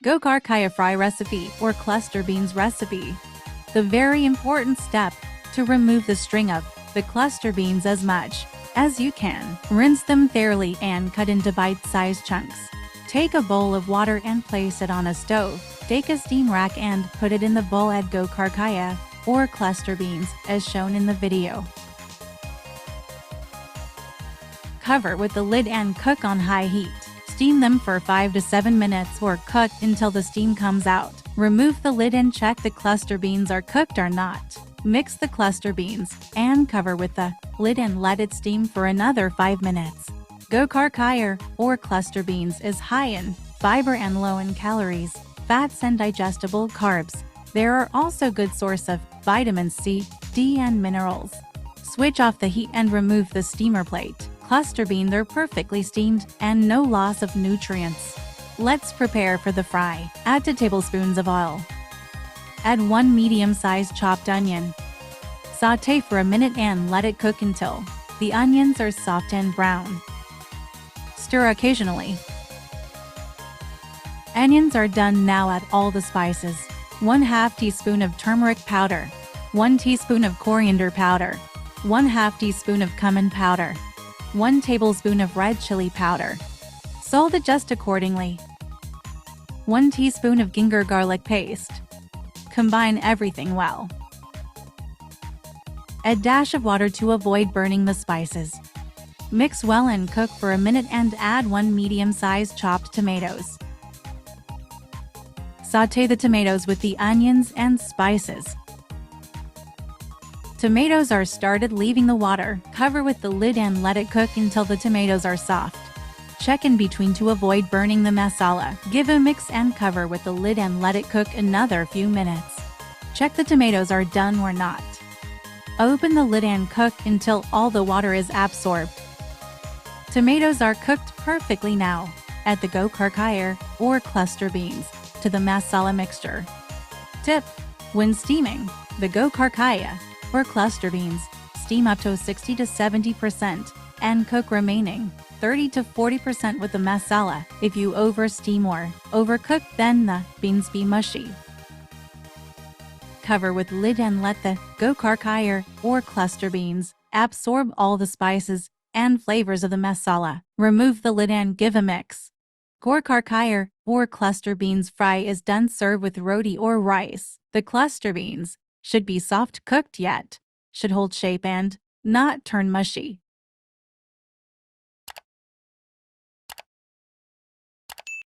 Gokarkaya fry recipe or cluster beans recipe. The very important step to remove the string of the cluster beans as much as you can. Rinse them thoroughly and cut into bite-sized chunks. Take a bowl of water and place it on a stove. Take a steam rack and put it in the bowl. Add Gokarkaya or cluster beans as shown in the video. Cover with the lid and cook on high heat. Steam them for 5 to 7 minutes or cook until the steam comes out. Remove the lid and check the cluster beans are cooked or not. Mix the cluster beans and cover with the lid and let it steam for another 5 minutes. Gokarkaya or cluster beans is high in fiber and low in calories, fats and digestible carbs. There are also good source of vitamin C, D and minerals. Switch off the heat and remove the steamer plate. Cluster beans are perfectly steamed and no loss of nutrients. Let's prepare for the fry. Add 2 tablespoons of oil. Add 1 medium-sized chopped onion. Sauté for a minute and let it cook until the onions are soft and brown. Stir occasionally. Onions are done. Now add all the spices. 1/2 teaspoon of turmeric powder, 1 teaspoon of coriander powder, 1/2 teaspoon of cumin powder, 1 tablespoon of red chili powder. Salt adjust accordingly. 1 teaspoon of ginger garlic paste. Combine everything well. Add dash of water to avoid burning the spices. Mix well and cook for a minute and add 1 medium-sized chopped tomatoes. Sauté the tomatoes with the onions and spices. Tomatoes are started leaving the water. Cover with the lid and let it cook until the tomatoes are soft. Check in between to avoid burning the masala. Give a mix and cover with the lid and let it cook another few minutes. Check the tomatoes are done or not. Open the lid and cook until all the water is absorbed. Tomatoes are cooked perfectly now. Add the Gokarkaya or cluster beans to the masala mixture. Tip: when steaming, the Gokarkaya or cluster beans, steam up to 60 to 70% and cook remaining 30 to 40% with the masala. If you oversteam or overcook, then the beans be mushy. Cover with lid and let the Gokarkaya or cluster beans absorb all the spices and flavors of the masala. Remove the lid and give a mix. Gokarkaya or cluster beans fry is done. Serve with roti or rice. The cluster beans should be soft cooked yet should hold shape and not turn mushy.